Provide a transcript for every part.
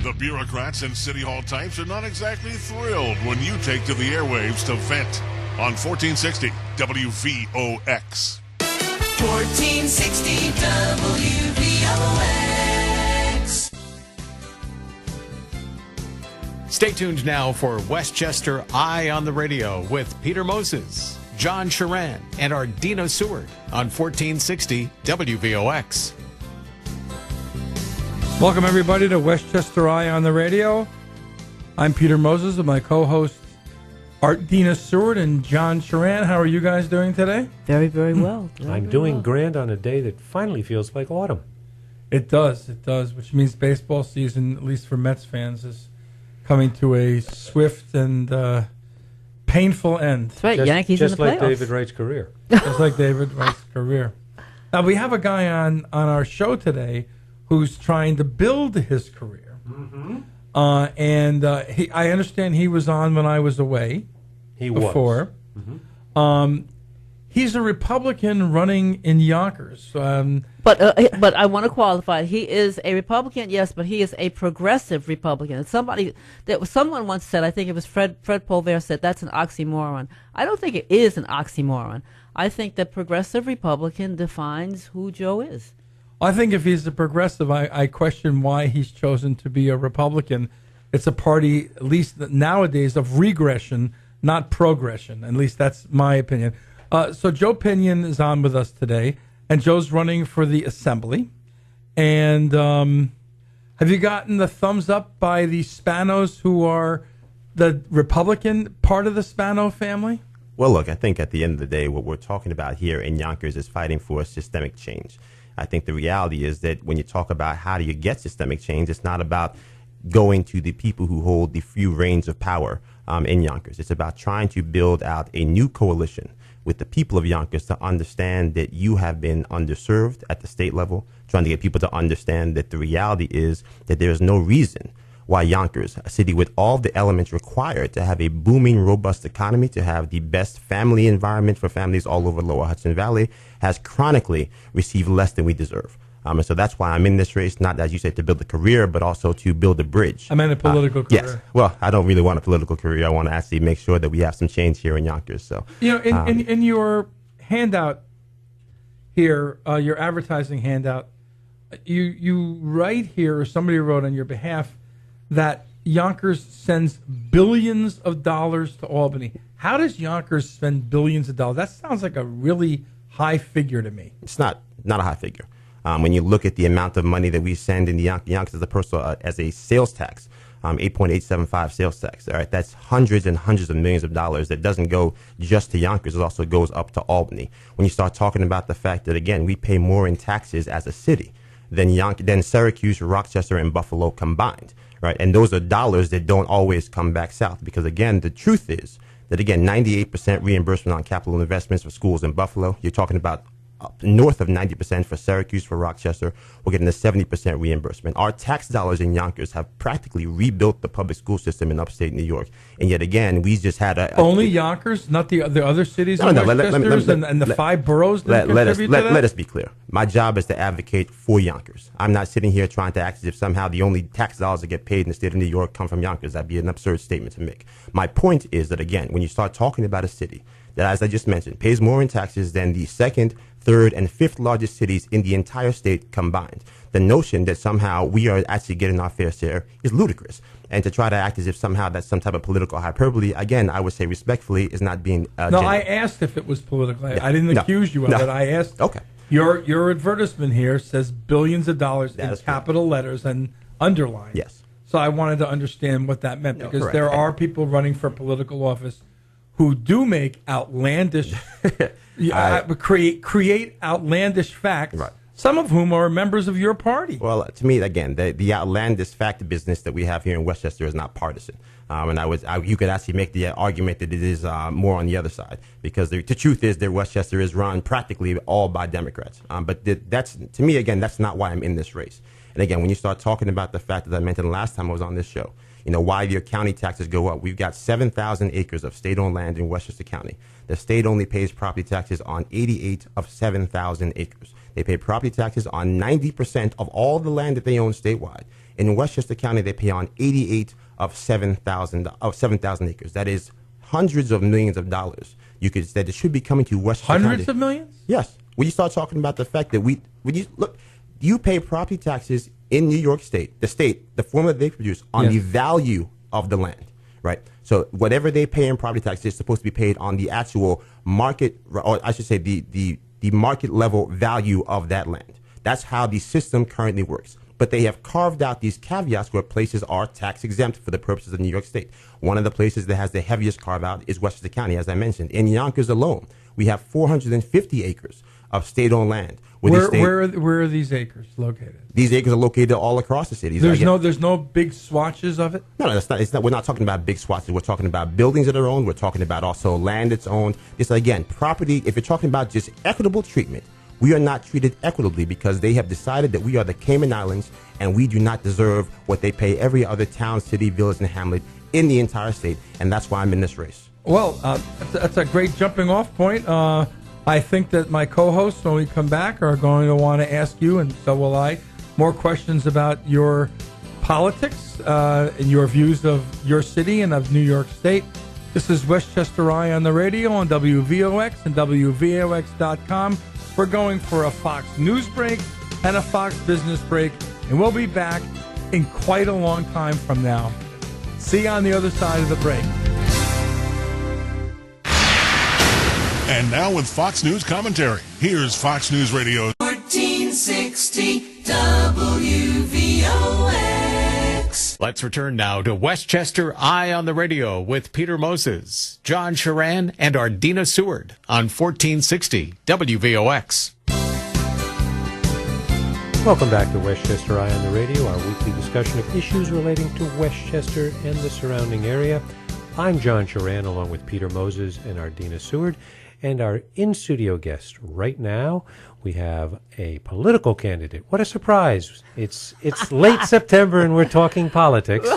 The bureaucrats and City Hall types are not exactly thrilled when you take to the airwaves to vent on 1460 WVOX. 1460 WVOX. Stay tuned now for Westchester Eye on the Radio with Peter Moses, John Sharan, and Ardina Seward on 1460 WVOX. Welcome, everybody, to Westchester Eye on the Radio. I'm Peter Moses with my co-hosts Ardina Seward and John Sharan. How are you guys doing today? Very, very well. I'm doing grand on a day that finally feels like autumn. It does, which means baseball season, at least for Mets fans, is coming to a swift and painful end. That's right, Yankees in the playoffs. Just like David Wright's career. Just like David Wright's career. Now, we have a guy on our show today who's trying to build his career. Mm-hmm. I understand he was on when I was away. He before. was. Mm-hmm. He's a Republican running in Yonkers. But I want to qualify. He is a Republican, yes, but he is a progressive Republican. Someone once said, I think it was Fred Polver said, that's an oxymoron. I don't think it is an oxymoron. I think that progressive Republican defines who Joe is. I think if he's a progressive, I question why he's chosen to be a Republican. It's a party, at least nowadays, of regression, not progression. At least that's my opinion. So Joe Pinion is on with us today, and Joe's running for the Assembly. And have you gotten the thumbs up by the Spanos, who are the Republican part of the Spano family? Well, look, I think at the end of the day, what we're talking about here in Yonkers is fighting for systemic change. I think the reality is that when you talk about how do you get systemic change, it's not about going to the people who hold the few reins of power in Yonkers. It's about trying to build out a new coalition with the people of Yonkers to understand that you have been underserved at the state level, trying to get people to understand that the reality is that there is no reason why Yonkers, a city with all the elements required to have a booming, robust economy, to have the best family environment for families all over Lower Hudson Valley, has chronically received less than we deserve. And so that's why I'm in this race, not, as you said, to build a career, but also to build a bridge. I meant a political career. Yes. Well, I don't really want a political career. I want to actually make sure that we have some change here in Yonkers. So, in your handout here, your advertising handout, you write here, or somebody wrote on your behalf, that Yonkers sends billions of dollars to Albany. How does Yonkers spend billions of dollars? That sounds like a really high figure to me. It's not a high figure. When you look at the amount of money that we send in the Yonkers as a sales tax, 8.875 sales tax. All right, that's hundreds and hundreds of millions of dollars that doesn't go just to Yonkers. It also goes up to Albany. When you start talking about the fact that, again, we pay more in taxes as a city than Syracuse, Rochester, and Buffalo combined. Right, and those are dollars that don't always come back south because, again, the truth is that, again, 98% reimbursement on capital investments for schools in Buffalo. You're talking about north of 90% for Syracuse, for Rochester. We're getting a 70% reimbursement. Our tax dollars in Yonkers have practically rebuilt the public school system in upstate New York. And yet again, we just had only Yonkers, not the other cities and the five boroughs that contribute to that? Let us be clear. My job is to advocate for Yonkers. I'm not sitting here trying to act as if somehow the only tax dollars that get paid in the state of New York come from Yonkers. That'd be an absurd statement to make. My point is that, again, when you start talking about a city that, as I just mentioned, pays more in taxes than the second, third, and fifth largest cities in the entire state combined, the notion that somehow we are actually getting our fair share is ludicrous. And to try to act as if somehow that's some type of political hyperbole, again, I would say respectfully, is not being No, genuine. I asked if it was political. I didn't accuse you of it. I asked. Okay. Your advertisement here says billions of dollars in capital letters and underlined. Yes. So I wanted to understand what that meant because there are people running for political office who do make outlandish, create outlandish facts, right, some of whom are members of your party. Well, to me, again, the outlandish fact business that we have here in Westchester is not partisan. And you could actually make the argument that it is more on the other side, because the truth is that Westchester is run practically all by Democrats. But that's, to me, again, that's not why I'm in this race. And again, when you start talking about the fact that I mentioned last time I was on this show, why your county taxes go up. We've got 7,000 acres of state-owned land in Westchester County. The state only pays property taxes on 88 of 7,000 acres. They pay property taxes on 90% of all the land that they own statewide. In Westchester County, they pay on 88 of 7,000 acres. That is hundreds of millions of dollars. You could say that should be coming to Westchester County. Hundreds of millions? Yes. When you start talking about the fact that you pay property taxes in New York State, the formula they produce on the value of the land, right? So whatever they pay in property taxes is supposed to be paid on the actual market, or I should say the market level value of that land. That's how the system currently works. But they have carved out these caveats where places are tax exempt for the purposes of New York State. One of the places that has the heaviest carve out is Westchester County, as I mentioned. In Yonkers alone, we have 450 acres of state-owned land. Where are these acres located? These acres are located all across the city. There's no big swatches of it? No, that's not. It's not. We're not talking about big swatches. We're talking about buildings that are owned. We're talking about also land that's owned. It's, again, property. If you're talking about just equitable treatment, we are not treated equitably because they have decided that we are the Cayman Islands and we do not deserve what they pay every other town, city, village, and hamlet in the entire state. And that's why I'm in this race. Well, that's a great jumping off point. I think that my co-hosts, when we come back, are going to want to ask you, and so will I, more questions about your politics and your views of your city and of New York State. This is Westchester Eye on the radio on WVOX and WVOX.com. We're going for a Fox News break and a Fox Business break, and we'll be back in quite a long time from now. See you on the other side of the break. And now with Fox News commentary, here's Fox News Radio 1460 WVOX. Let's return now to Westchester Eye on the Radio with Peter Moses, John Sharan, and Ardina Seward on 1460 WVOX. Welcome back to Westchester Eye on the Radio, our weekly discussion of issues relating to Westchester and the surrounding area. I'm John Sharan, along with Peter Moses and Ardina Seward. And our in-studio guest right now, we have a political candidate. What a surprise. It's late September and we're talking politics.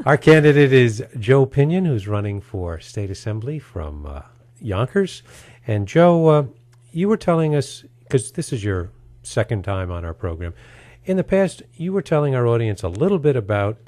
Our candidate is Joe Pinion, who's running for State Assembly from Yonkers. And Joe, you were telling us, because this is your second time on our program, in the past you were telling our audience a little bit about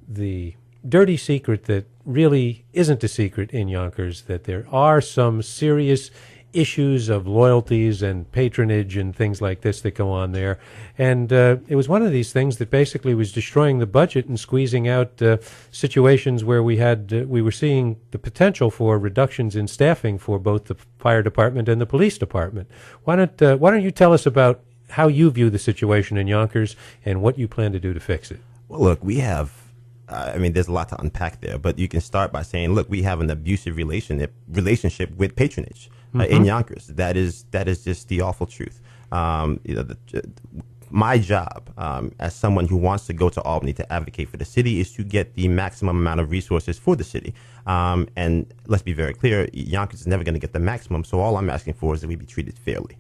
the dirty secret that really isn't a secret in Yonkers, that there are some serious issues of loyalties and patronage and things like this that go on there. And it was one of these things that basically was destroying the budget and squeezing out situations where we were seeing the potential for reductions in staffing for both the fire department and the police department. Why don't you tell us about how you view the situation in Yonkers and what you plan to do to fix it? Well, look, we have there's a lot to unpack there, but you can start by saying, look, we have an abusive relationship with patronage in Yonkers. That is just the awful truth. My job as someone who wants to go to Albany to advocate for the city is to get the maximum amount of resources for the city. And let's be very clear, Yonkers is never going to get the maximum, so all I'm asking for is that we be treated fairly.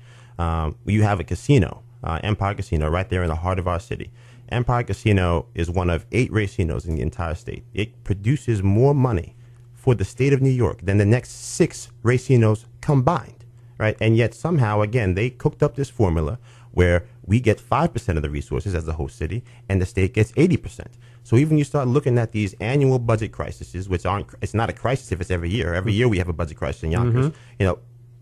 You have a casino, Empire Casino, right there in the heart of our city. Empire Casino is one of 8 racinos in the entire state. It produces more money for the state of New York than the next 6 racinos combined, right? And yet somehow, again, they cooked up this formula where we get 5% of the resources as the host city and the state gets 80%. So even you start looking at these annual budget crises, which it's not a crisis if it's every year. Every year we have a budget crisis in Yonkers.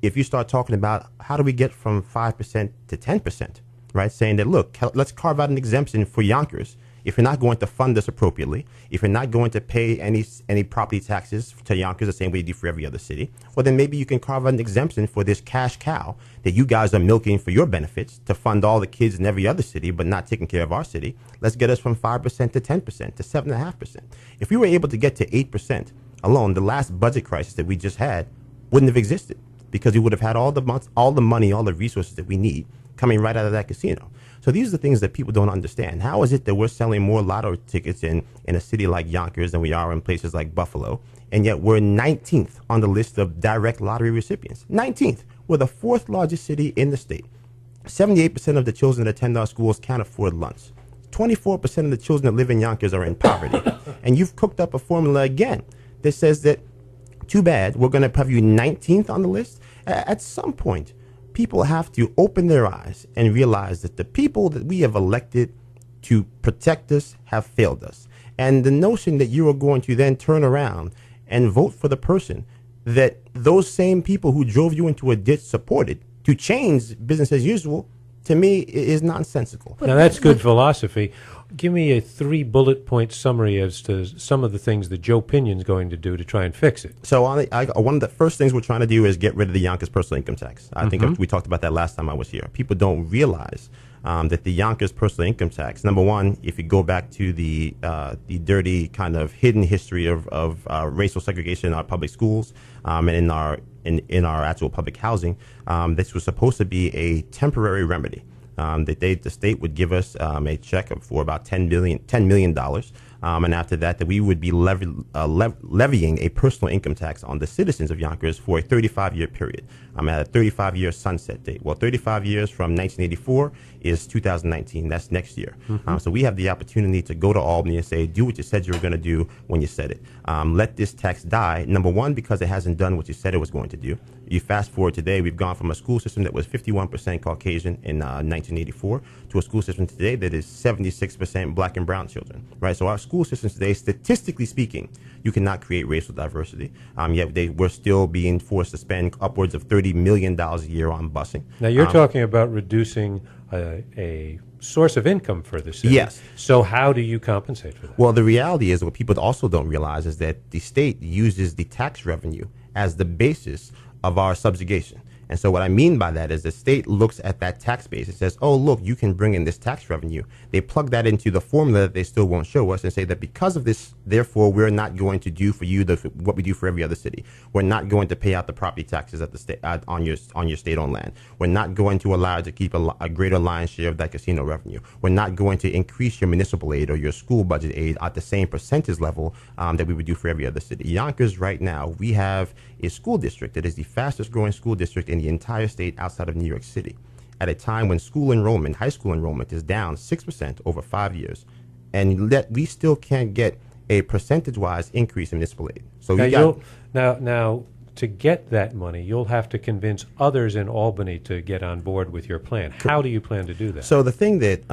If you start talking about how do we get from 5% to 10%, right? Saying that, look, let's carve out an exemption for Yonkers. If you're not going to fund this appropriately, if you're not going to pay any property taxes to Yonkers the same way you do for every other city, well, then maybe you can carve out an exemption for this cash cow that you guys are milking for your benefits to fund all the kids in every other city but not taking care of our city. Let's get us from 5% to 10% to 7.5%. If we were able to get to 8% alone, the last budget crisis that we just had wouldn't have existed because we would have had all the money, all the resources that we need coming right out of that casino. So these are the things that people don't understand. How is it that we're selling more lotto tickets in a city like Yonkers than we are in places like Buffalo, and yet we're 19th on the list of direct lottery recipients? 19th. We're the 4th largest city in the state. 78% of the children that attend our schools can't afford lunch. 24% of the children that live in Yonkers are in poverty. And you've cooked up a formula again that says that, too bad, we're going to have you 19th on the list. At some point, people have to open their eyes and realize that the people that we have elected to protect us have failed us. And the notion that you are going to then turn around and vote for the person that those same people who drove you into a ditch supported to change business as usual, to me, is nonsensical. Now, that's good philosophy. Give me a 3-bullet point summary as to some of the things that Joe Pinion's going to do to try and fix it. So one of the first things we're trying to do is get rid of the Yonkers personal income tax. I think we talked about that last time I was here. People don't realize that the Yonkers personal income tax, number one, if you go back to the dirty kind of hidden history of racial segregation in our public schools and in our actual public housing, this was supposed to be a temporary remedy. That the state would give us a check for about $10 million, and after that we would be levying a personal income tax on the citizens of Yonkers for a 35-year period. At a 35-year sunset date. Well, 35 years from 1984 is 2019. That's next year. So we have the opportunity to go to Albany and say, do what you said you were going to do when you said it. Let this tax die, number one, because it hasn't done what you said it was going to do. You fast forward today, we've gone from a school system that was 51% Caucasian in 1984 to a school system today that is 76% black and brown children, right? So our school systems today, statistically speaking, you cannot create racial diversity. Yet we're still being forced to spend upwards of $30 million a year on busing. Now, you're talking about reducing a source of income for the city. Yes. So how do you compensate for that? Well, the reality is, what people also don't realize is that the state uses the tax revenue as the basis of our subjugation. And so what I mean by that is the state looks at that tax base and says, oh, look, you can bring in this tax revenue. They plug that into the formula that they still won't show us and say that because of this, therefore, we're not going to do for you what we do for every other city. We're not going to pay out the property taxes at the state on your state-owned land. We're not going to allow you to keep a greater lion's share of that casino revenue. We're not going to increase your municipal aid or your school budget aid at the same percentage level that we would do for every other city. Yonkers, right now, we have a school district that is the fastest growing school district in the entire state outside of New York City, at a time when high school enrollment is down 6% over 5 years, and that we still can't get a percentage-wise increase in municipal aid. So now to get that money, you'll have to convince others in Albany to get on board with your plan. How do you plan to do that? So the thing that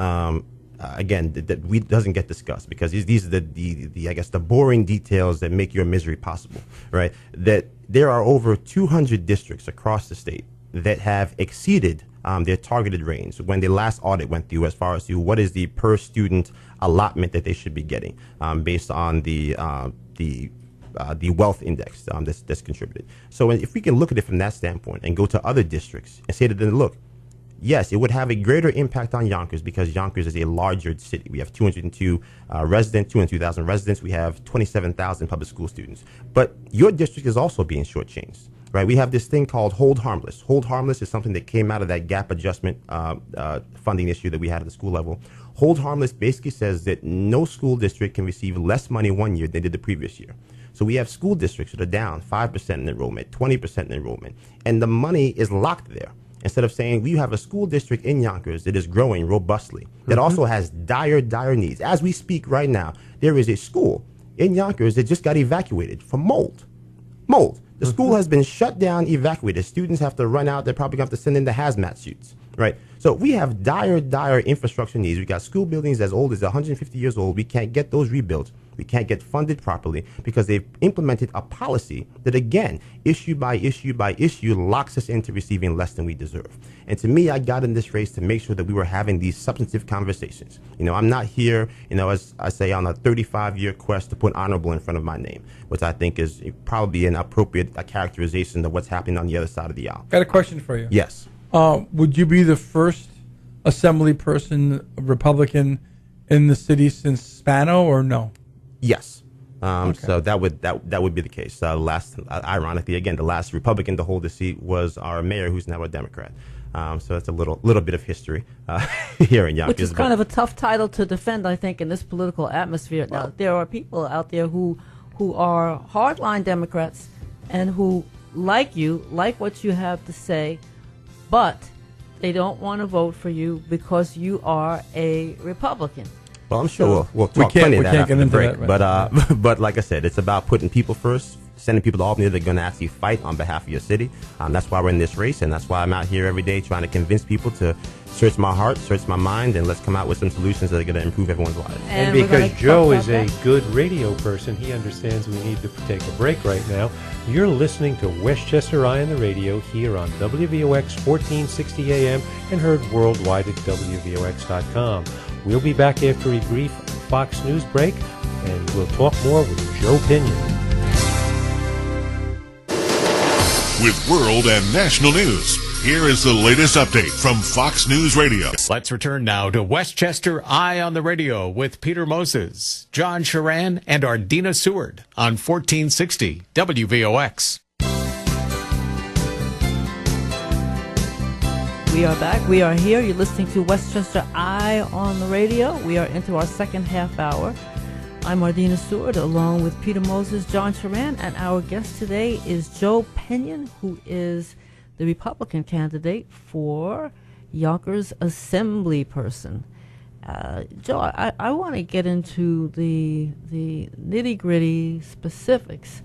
again, that we doesn't get discussed, because these are the I guess the boring details that make your misery possible, right? That there are over 200 districts across the state that have exceeded their targeted range when the last audit went through, as far as to what is the per student allotment that they should be getting based on the wealth index that's contributed. So if we can look at it from that standpoint and go to other districts and say to them, look, yes, it would have a greater impact on Yonkers because Yonkers is a larger city. We have 202,000 residents. We have 27,000 public school students. But your district is also being shortchanged, right? We have this thing called hold harmless. Hold harmless is something that came out of that gap adjustment funding issue that we had at the school level. Hold harmless basically says that no school district can receive less money one year than they did the previous year. So we have school districts that are down 5% in enrollment, 20% in enrollment, and the money is locked there. Instead of saying we have a school district in Yonkers that is growing robustly, that also has dire needs. As we speak right now, there is a school in Yonkers that just got evacuated for mold. The school has been shut down, evacuated. Students have to run out. They're probably going to have to send in the hazmat suits, right? So we have dire infrastructure needs. We got school buildings as old as 150 years old. We can't get those rebuilt. We can't get funded properly because they've implemented a policy that, again, issue by issue, locks us into receiving less than we deserve. And to me, I got in this race to make sure that we were having these substantive conversations. I'm not here, as I say, on a 35-year quest to put honorable in front of my name, which I think is probably an appropriate characterization of what's happening on the other side of the aisle. Got a question for you. Yes. Would you be the first assembly person, Republican, in the city since Spano, or no? Yes. So that would be the case. Ironically, again, the last Republican to hold the seat was our mayor, who's now a Democrat. So that's a little bit of history here in Yonkers. Which is kind of a tough title to defend, I think, in this political atmosphere. Now, there are people out there who are hardline Democrats and who like what you have to say, but they don't want to vote for you because you are a Republican. Well, I'm sure we'll talk plenty of that after the break. But like I said, it's about putting people first, sending people to Albany that are going to actually fight on behalf of your city. That's why we're in this race, and that's why I'm out here every day trying to convince people to search my heart, search my mind, and let's come out with some solutions that are going to improve everyone's lives. And because Joe is a good radio person, he understands we need to take a break right now. You're listening to Westchester Eye on the radio here on WVOX 1460 AM and heard worldwide at WVOX.com. We'll be back after a brief Fox News break, and we'll talk more with Joe Pinion. With world and national news, here is the latest update from Fox News Radio. Let's return now to Westchester Eye on the Radio with Peter Moses, John Sharan, and Ardina Seward on 1460 WVOX. We are back. We are here. You're listening to Westchester Eye on the Radio. We are into our second half hour. I'm Ardina Seward, along with Peter Moses, John Sharan, and our guest today is Joe Pinion, who is the Republican candidate for Yonkers Assemblyperson. Joe, I want to get into the nitty-gritty specifics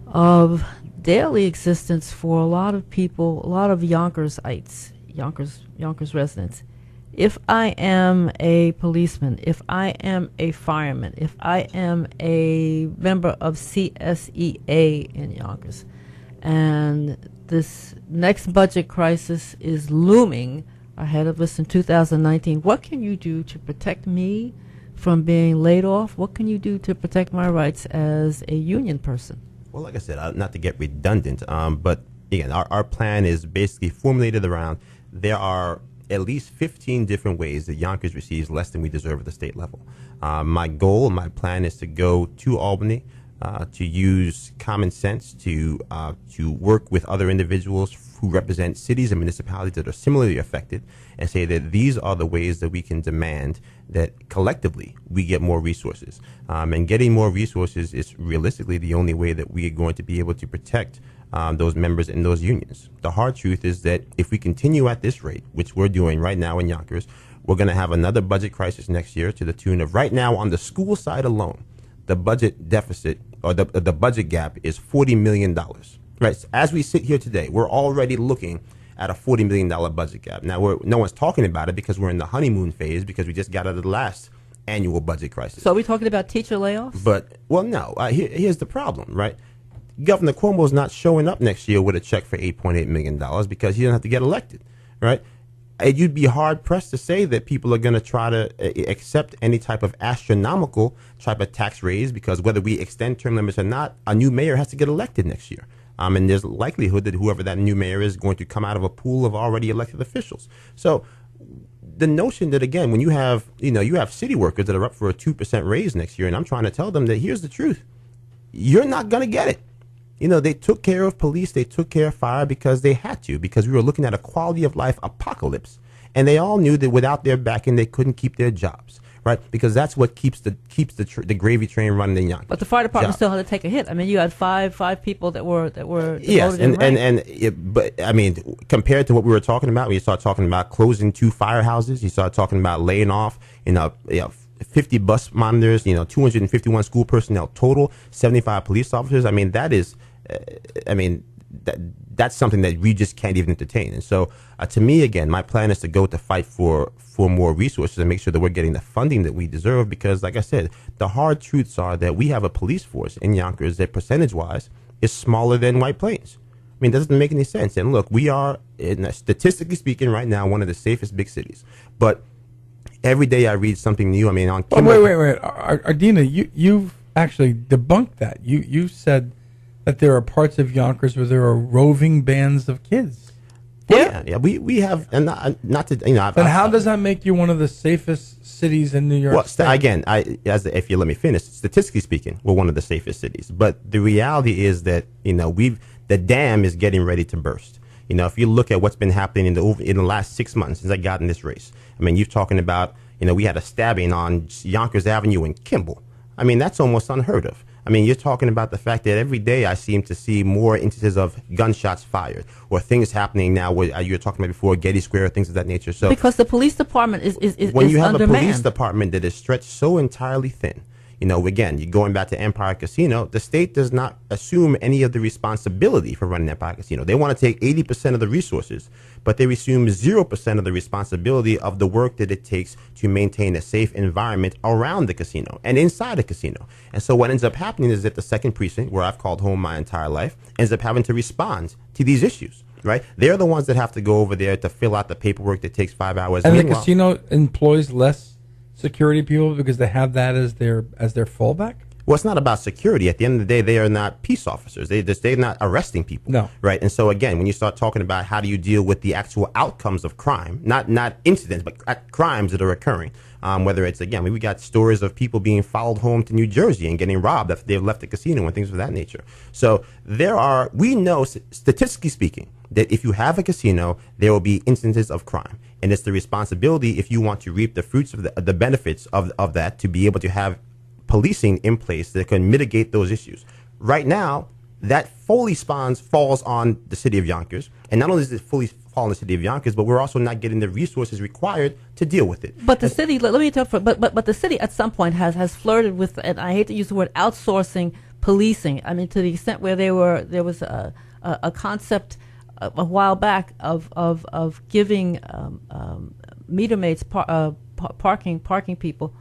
of daily existence for a lot of people, a lot of Yonkersites, Yonkers residents. If I am a policeman, if I am a fireman, if I am a member of CSEA in Yonkers, and this next budget crisis is looming ahead of us in 2019, what can you do to protect me from being laid off? What can you do to protect my rights as a union person? Well, like I said, not to get redundant, but again, our plan is basically formulated around there are at least 15 different ways that Yonkers receives less than we deserve at the state level. My goal, my plan is to go to Albany, to use common sense, to work with other individuals who represent cities and municipalities that are similarly affected, and say that these are the ways that we can demand that collectively we get more resources. And getting more resources is realistically the only way that we are going to be able to protect those members in those unions. The hard truth is that if we continue at this rate, which we're doing right now in Yonkers, we're going to have another budget crisis next year to the tune of, right now on the school side alone, the budget deficit or the budget gap is $40 million. Right. So as we sit here today, we're already looking at a $40 million budget gap. Now, no one's talking about it because we're in the honeymoon phase because we just got out of the last annual budget crisis. So are we talking about teacher layoffs? But, well, no. Here's the problem, right? Governor Cuomo's not showing up next year with a check for $8.8 million because he doesn't have to get elected, right? And you'd be hard-pressed to say that people are going to try to accept any type of astronomical type of tax raise because whether we extend term limits or not, a new mayor has to get elected next year. And there's likelihood that whoever that new mayor is going to come out of a pool of already elected officials. So the notion that, again, when you have city workers that are up for a 2% raise next year, and I'm trying to tell them that here's the truth, you're not going to get it. They took care of police, they took care of fire because they had to, because we were looking at a quality of life apocalypse. And they all knew that without their backing, they couldn't keep their jobs, right? Because that's what keeps the gravy train running in Yonkers. But the fire department still had to take a hit. I mean, you had five people that were yes, but I mean, compared to what we were talking about, when you start talking about closing 2 firehouses, you start talking about laying off, 50 bus monitors, 251 school personnel total, 75 police officers. I mean, that is. That's something that we just can't even entertain. And so, to me, again, my plan is to go to fight for more resources and make sure that we're getting the funding that we deserve. Because, like I said, the hard truths are that we have a police force in Yonkers that, percentage-wise, is smaller than White Plains. I mean, that doesn't make any sense. And look, we are, statistically speaking, right now, one of the safest big cities. But every day I read something new. I mean, on wait, Ardina, you've actually debunked that. You said that there are parts of Yonkers where there are roving bands of kids. Yeah. We have, and not to, But how does that make you one of the safest cities in New York State? Again, if you let me finish, statistically speaking, we're one of the safest cities. But the reality is that the dam is getting ready to burst. If you look at what's been happening in the last 6 months since I got in this race, I mean, you're talking about, we had a stabbing on Yonkers Avenue in Kimball. I mean, that's almost unheard of. I mean, you're talking about the fact that every day I seem to see more instances of gunshots fired or things happening now where you were talking about before, Getty Square, things of that nature. So because the police department is when you have undermanned. a police department that is stretched so entirely thin, Again, you're going back to Empire Casino. The state does not assume any of the responsibility for running Empire Casino. They want to take 80% of the resources, but they assume 0% of the responsibility of the work that it takes to maintain a safe environment around the casino and inside the casino. And so what ends up happening is that the second precinct, where I've called home my entire life, ends up having to respond to these issues. Right? They're the ones that have to go over there to fill out the paperwork that takes 5 hours. And the casino employs less security people because they have that as their fallback? Well, it's not about security. At the end of the day, they are not peace officers. They're not arresting people. No. Right? And so, again, when you start talking about how do you deal with the actual outcomes of crime, not incidents, but crimes that are occurring, whether it's, again, we got stories of people being followed home to New Jersey and getting robbed after they've left the casino and things of that nature. So we know, statistically speaking, that if you have a casino, there will be instances of crime. And it's the responsibility, if you want to reap the fruits of the benefits of that, to be able to have policing in place that can mitigate those issues. Right now, that fully falls on the city of Yonkers. And not only does it fully fall on the city of Yonkers, but we're also not getting the resources required to deal with it. But the city, let me tell you, but the city at some point has flirted with, and I hate to use the word outsourcing policing. I mean, to the extent where there was a concept a while back of giving meter maids, parking people,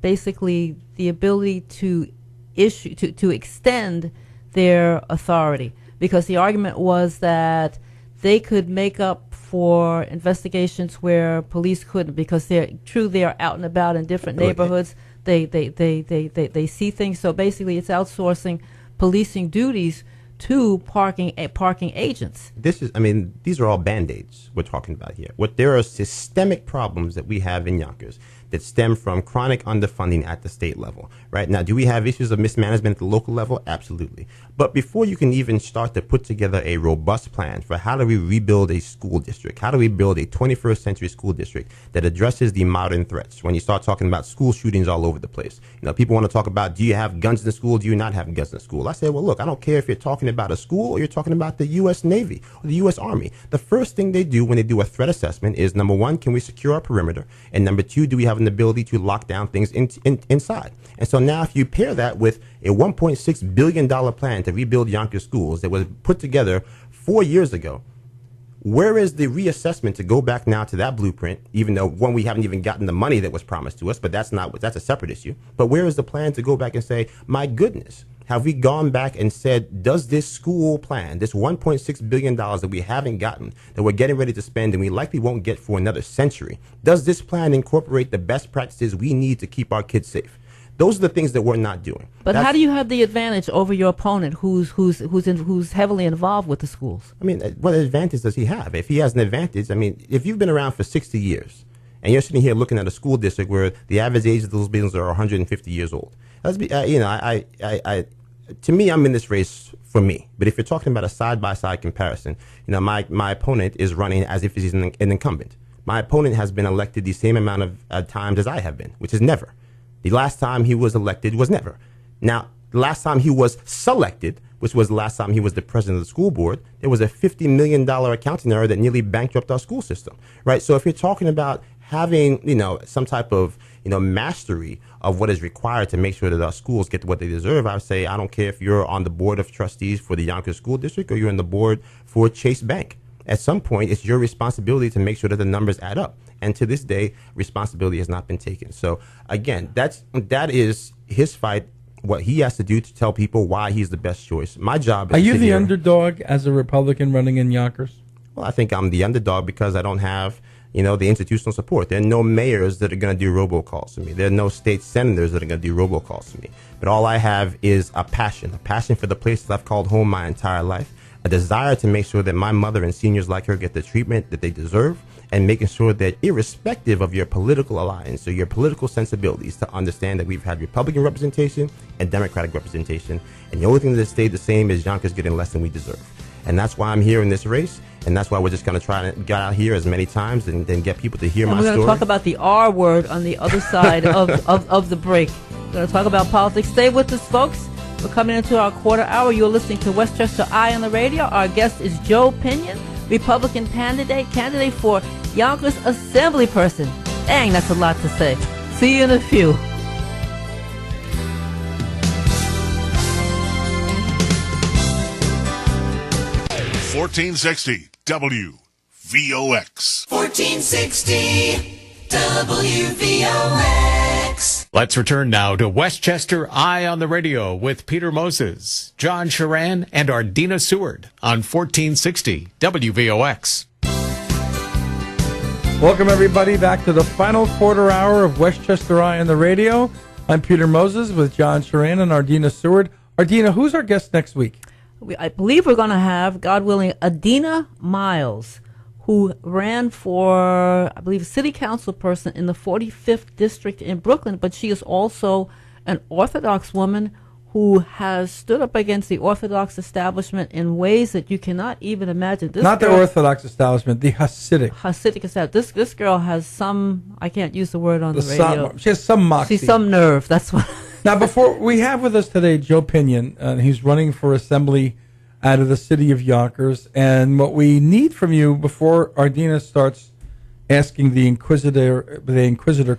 basically the ability to extend their authority, because the argument was that they could make up for investigations where police couldn't, because they are out and about in different neighborhoods. They see things. So basically, it's outsourcing policing duties to parking agents. These are all Band-Aids we're talking about here. There are systemic problems that we have in Yonkers that stem from chronic underfunding at the state level. Right now, do we have issues of mismanagement at the local level? Absolutely. But before you can even start to put together a robust plan for how do we rebuild a school district, how do we build a 21st century school district that addresses the modern threats, when you start talking about school shootings all over the place. People want to talk about, do you have guns in the school? Do you not have guns in the school? I say, well, look, I don't care if you're talking about a school or you're talking about the U.S. Navy or the U.S. Army. The first thing they do when they do a threat assessment is, number one, can we secure our perimeter? And number two, do we have an ability to lock down things inside? And so now if you pair that with a $1.6 billion plan to rebuild Yonkers schools that was put together 4 years ago, where is the reassessment to go back now to that blueprint, even though, one, we haven't even gotten the money that was promised to us, but that's a separate issue. But where is the plan to go back and say, my goodness, have we gone back and said, does this school plan, this $1.6 billion that we haven't gotten, that we're getting ready to spend and we likely won't get for another century, does this plan incorporate the best practices we need to keep our kids safe? Those are the things that we're not doing. But how do you have the advantage over your opponent who's heavily involved with the schools? What advantage does he have? If he has an advantage, if you've been around for 60 years and you're sitting here looking at a school district where the average age of those buildings are 150 years old, to me, I'm in this race for me. But if you're talking about a side-by-side comparison, my opponent is running as if he's an incumbent. My opponent has been elected the same amount of times as I have been, which is never. The last time he was elected was never. Now, the last time he was selected, which was the last time he was the president of the school board, there was a $50 million accounting error that nearly bankrupted our school system, right? So if you're talking about having, some type of, mastery of what is required to make sure that our schools get what they deserve, I would say, I don't care if you're on the board of trustees for the Yonkers School District or you're on the board for Chase Bank. At some point, it's your responsibility to make sure that the numbers add up. And to this day, responsibility has not been taken. So again, that is his fight, what he has to do to tell people why he's the best choice. My job is Are you the underdog as a Republican running in Yonkers? Well, I think I'm the underdog because I don't have, the institutional support. There are no mayors that are going to do robocalls to me. There are no state senators that are going to do robocalls to me. But all I have is a passion for the place that I've called home my entire life, a desire to make sure that my mother and seniors like her get the treatment that they deserve, and making sure that irrespective of your political alliance or your political sensibilities, to understand that we've had Republican representation and Democratic representation, and the only thing that stayed the same is Yonkers getting less than we deserve. And that's why I'm here in this race, and that's why we're just going to try to get out here as many times and then get people to hear my story. We're going to talk about the R word on the other side of the break. We're going to talk about politics. Stay with us, folks. We're coming into our quarter hour. You're listening to Westchester Eye on the radio. Our guest is Joe Pinion, Republican candidate for Yonkers Assemblyperson. Dang, that's a lot to say. See you in a few. 1460 WVOX. 1460 WVOX. Let's return now to Westchester Eye on the Radio with Peter Moses, John Sharan, and Ardina Seward on 1460 WVOX. Welcome, everybody, back to the final quarter hour of Westchester Eye on the Radio. I'm Peter Moses with John Sharan and Ardina Seward. Ardina, who's our guest next week? I believe we're going to have, God willing, Adina Miles, who ran for, I believe, city council person in the 45th district in Brooklyn, but she is also an Orthodox woman who has stood up against the Orthodox establishment in ways that you cannot even imagine. Not the Orthodox establishment, the Hasidic. Hasidic establishment. This girl has some, I can't use the word on the radio. She has some moxie. She's some nerve, that's what. Now, before we have with us today Joe Pinion, he's running for assembly out of the city of Yonkers. And what we need from you before Ardina starts asking the inquisitor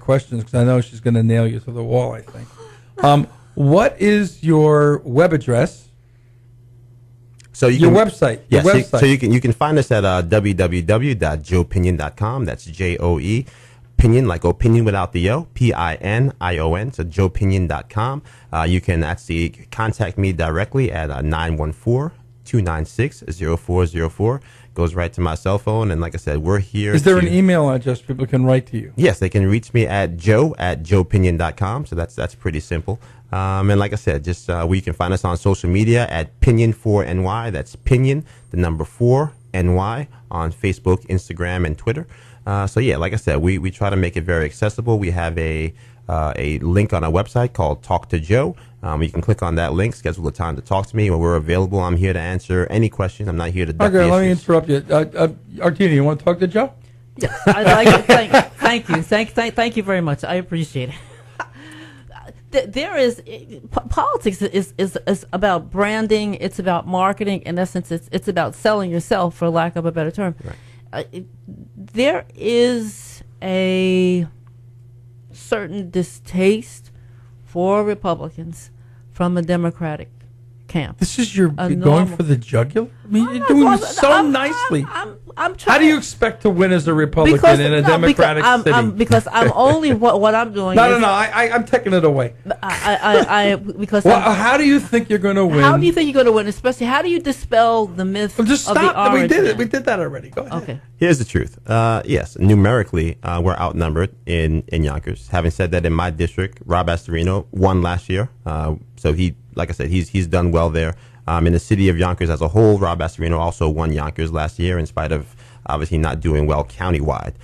questions, because I know she's going to nail you to the wall, I think. What is your web address? So your website. Yes, your website. So you can find us at www.joepinion.com. That's JOE. Pinion, like opinion without the O, PINION, so joepinion.com. You can actually contact me directly at 914-296-0404. Goes right to my cell phone, and like I said, we're here. Is there an email address people can write to you? Yes, they can reach me at joe@joepinion.com, so that's pretty simple. And like I said, just you can find us on social media at Pinion4NY, that's Pinion, the number 4NY, on Facebook, Instagram, and Twitter. So yeah, like I said, we try to make it very accessible. We have a link on our website called Talk to Joe. You can click on that link, schedule a time to talk to me. When we're available, I'm here to answer any question. I'm not here to duck the let me issues. interrupt you. Ardina, you want to talk to Joe? Yes, I'd like to thank you. Thank you very much. I appreciate it. There is politics is about branding. It's about marketing. In essence, it's about selling yourself, for lack of a better term. Right. There is a certain distaste for Republicans from the Democratic camp. This is your going for the jugular? I mean, you're doing nicely. I'm trying. How do you expect to win as a Republican in a Democratic city? Because I'm only what I'm doing. No. I'm taking it away. How do you think you're going to win? How do you think you're going to win? Especially, how do you dispel the myth of the orange? We did it. We did that already. Go ahead. Okay. Here's the truth. Yes, numerically, we're outnumbered in Yonkers. Having said that, in my district, Rob Astorino won last year. So he, like I said, he's done well there. In the city of Yonkers as a whole, Rob Astorino also won Yonkers last year, in spite of obviously not doing well countywide.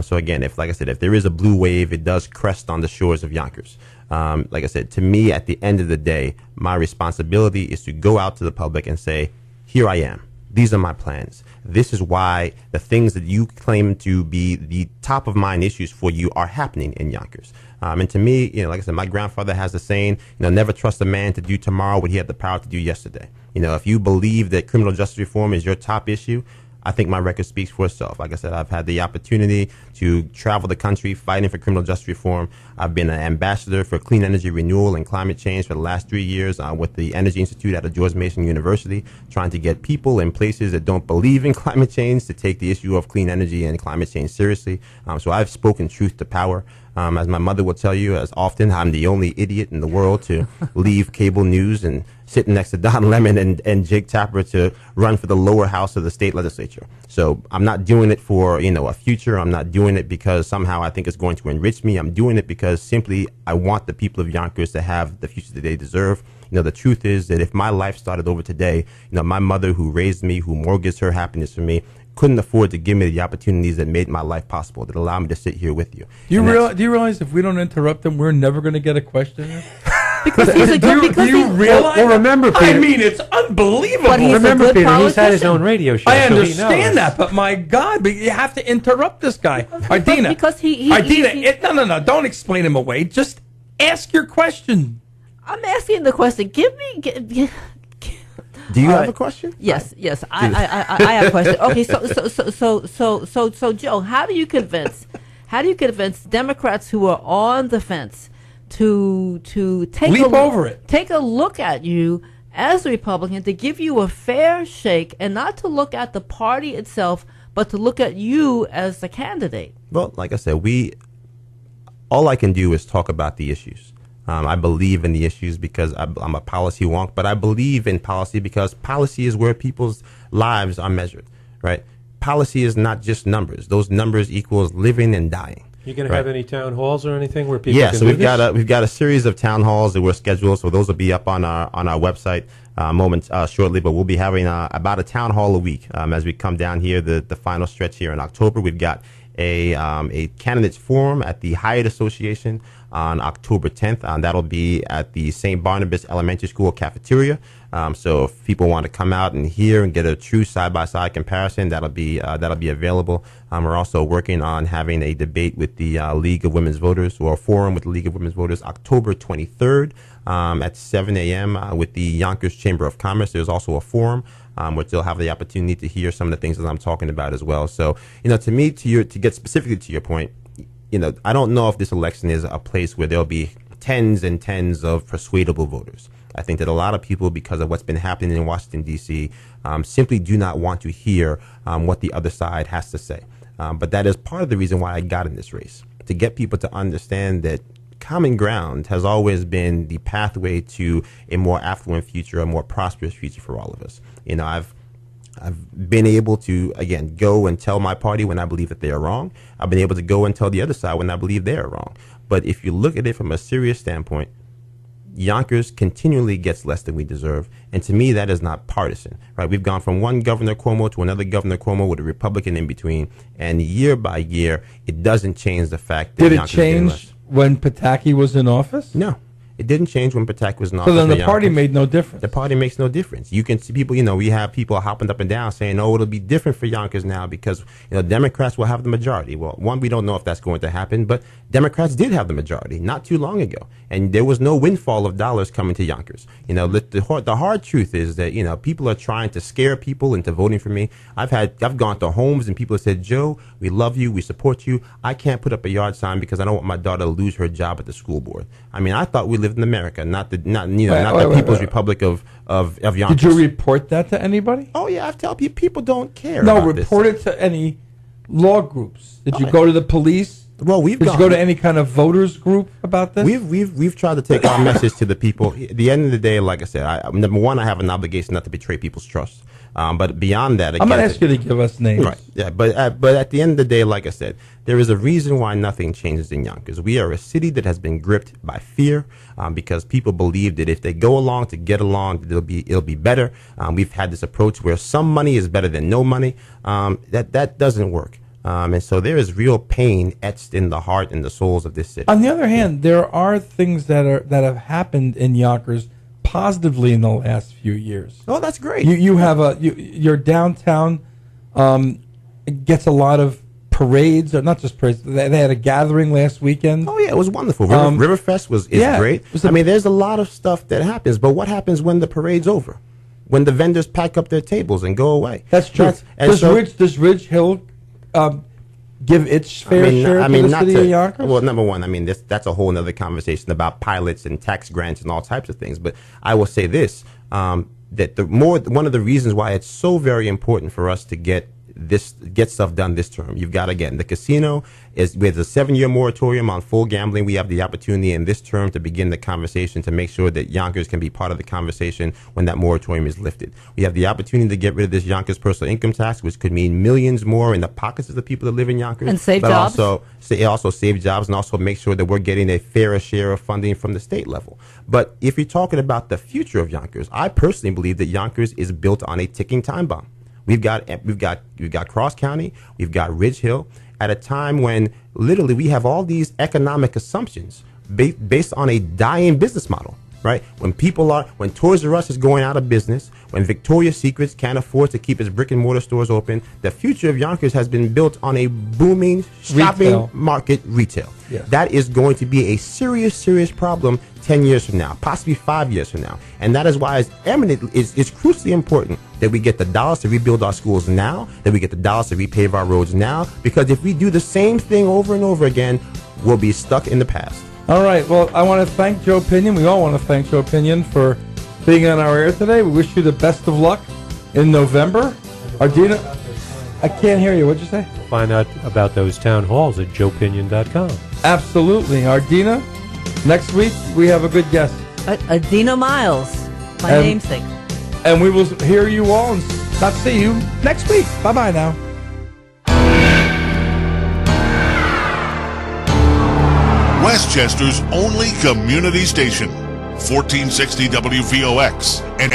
So again, if there is a blue wave, it does crest on the shores of Yonkers. Like I said, to me, at the end of the day, my responsibility is to go out to the public and say, here I am. These are my plans. This is why the things that you claim to be the top of mind issues for you are happening in Yonkers. And to me, like I said, my grandfather has the saying, never trust a man to do tomorrow what he had the power to do yesterday. If you believe that criminal justice reform is your top issue, I think my record speaks for itself. Like I said, I've had the opportunity to travel the country fighting for criminal justice reform. I've been an ambassador for clean energy renewal and climate change for the last 3 years with the Energy Institute at George Mason University, trying to get people in places that don't believe in climate change to take the issue of clean energy and climate change seriously. So I've spoken truth to power. As my mother will tell you, as often, I'm the only idiot in the world to leave cable news and sitting next to Don Lemon and Jake Tapper to run for the lower house of the state legislature. So I'm not doing it for, a future. I'm not doing it because somehow I think it's going to enrich me. I'm doing it because simply I want the people of Yonkers to have the future that they deserve. The truth is that if my life started over today, my mother who raised me, who mortgaged her happiness for me, couldn't afford to give me the opportunities that made my life possible, that allowed me to sit here with you. Do you realize if we don't interrupt him, we're never going to get a question? Because he's a good. Do you realize? Well, remember, Peter. I mean, it's unbelievable. But remember, Peter, he's had his own radio show. I so understand that, but my God, but you have to interrupt this guy, Ardina. Because No, don't explain him away. Just ask your question. I'm asking the question. Do you have a question? Yes. I have a question. Okay, so Joe, how do you convince Democrats who are on the fence to take over it, take a look at you as a Republican to give you a fair shake and not to look at the party itself, but to look at you as the candidate? Well, like I said, all I can do is talk about the issues. I believe in the issues because I'm a policy wonk, but I believe in policy because policy is where people's lives are measured, right? Policy is not just numbers. Those numbers equals living and dying. You going to have any town halls or anything where people? Yeah, can so do we've this? we've got a series of town halls that we're scheduled. So those will be up on our website shortly. But we'll be having about a town hall a week as we come down here the final stretch here in October. We've got a candidates forum at the Hyatt Association on October 10th. That'll be at the St. Barnabas Elementary School cafeteria. So if people want to come out and hear and get a true side-by-side comparison, that'll be available. We're also working on having a debate with the League of Women's Voters, or a forum with the League of Women's Voters, October 23rd at 7 a.m. With the Yonkers Chamber of Commerce. There's also a forum which they'll have the opportunity to hear some of the things that I'm talking about as well. So, to me, to get specifically to your point, I don't know if this election is a place where there'll be tens and tens of persuadable voters. I think that a lot of people, because of what's been happening in Washington, D.C., simply do not want to hear what the other side has to say. But that is part of the reason why I got in this race, to get people to understand that common ground has always been the pathway to a more affluent future, a more prosperous future for all of us. I've been able to, again, go and tell my party when I believe that they are wrong. I've been able to go and tell the other side when I believe they are wrong. But if you look at it from a serious standpoint, Yonkers continually gets less than we deserve. And to me, that is not partisan, right? We've gone from one Governor Cuomo to another Governor Cuomo with a Republican in between. And year by year, it doesn't change the fact that Did it Yonkers is getting change when Pataki was in office? No. It didn't change when Pataki was in office. So then the party Yonkers. made no difference. The party makes no difference. You can see people, we have people hopping up and down saying, oh, it'll be different for Yonkers now because, Democrats will have the majority. Well, one, we don't know if that's going to happen, but Democrats did have the majority not too long ago. And there was no windfall of dollars coming to Yonkers. The hard truth is that, people are trying to scare people into voting for me. I've gone to homes and people have said, Joe, we love you. We support you. I can't put up a yard sign because I don't want my daughter to lose her job at the school board. I mean, I thought we lived in America, not the People's Republic of Yonkers. Did you report that to anybody? Oh yeah, I've told people don't care. No, about report it to any law groups. Did you go to the police? Well, Did you go to any kind of voters group about this? We've tried to take our message to the people. At the end of the day, like I said, number one, I have an obligation not to betray people's trust. But beyond that, again, I'm going to ask you to give us names. Right. Yeah, but at the end of the day, like I said, there is a reason why nothing changes in Yonkers. We are a city that has been gripped by fear because people believe that if they go along to get along, it'll be better. We've had this approach where some money is better than no money. That doesn't work. And so there is real pain etched in the heart and the souls of this city. On the other hand, there are things that have happened in Yonkers positively in the last few years. Oh, that's great. You have your downtown gets a lot of parades, or not just parades. They had a gathering last weekend. Oh yeah, it was wonderful. Riverfest is great. There's a lot of stuff that happens, but what happens when the parade's over? When the vendors pack up their tables and go away? That's true. Does Ridge Hill give its fair share to the city of Yonkers? Well, number one, that's a whole other conversation about pilots and tax grants and all types of things. But I will say this, that one of the reasons why it's so very important for us to get stuff done this term. You've got, again, the casino with a 7-year moratorium on full gambling. We have the opportunity in this term to begin the conversation to make sure that Yonkers can be part of the conversation when that moratorium is lifted. We have the opportunity to get rid of this Yonkers personal income tax, which could mean millions more in the pockets of the people that live in Yonkers. And save jobs. Also save jobs, and also make sure that we're getting a fairer share of funding from the state level. But if you're talking about the future of Yonkers, I personally believe that Yonkers is built on a ticking time bomb. We've got Cross County, we've got Ridge Hill, at a time when literally we have all these economic assumptions based on a dying business model, right? When Toys R Us is going out of business, when Victoria's Secrets can't afford to keep its brick and mortar stores open, the future of Yonkers has been built on a booming shopping market retail. Yes. That is going to be a serious problem 10 years from now, possibly 5 years from now. And that is why it's crucially important that we get the dollars to rebuild our schools now, that we get the dollars to repave our roads now, because if we do the same thing over and over again, we'll be stuck in the past. All right. Well, I want to thank Joe Pinion. We all want to thank Joe Pinion for being on our air today. We wish you the best of luck in November. Ardina, I can't hear you. What'd you say? Find out about those town halls at joepinion.com. Absolutely. Ardina, next week we have a good guest. Adina Miles, my namesake. And we will hear you all and not see you next week. Bye-bye now. Westchester's only community station, 1460 WVOX. And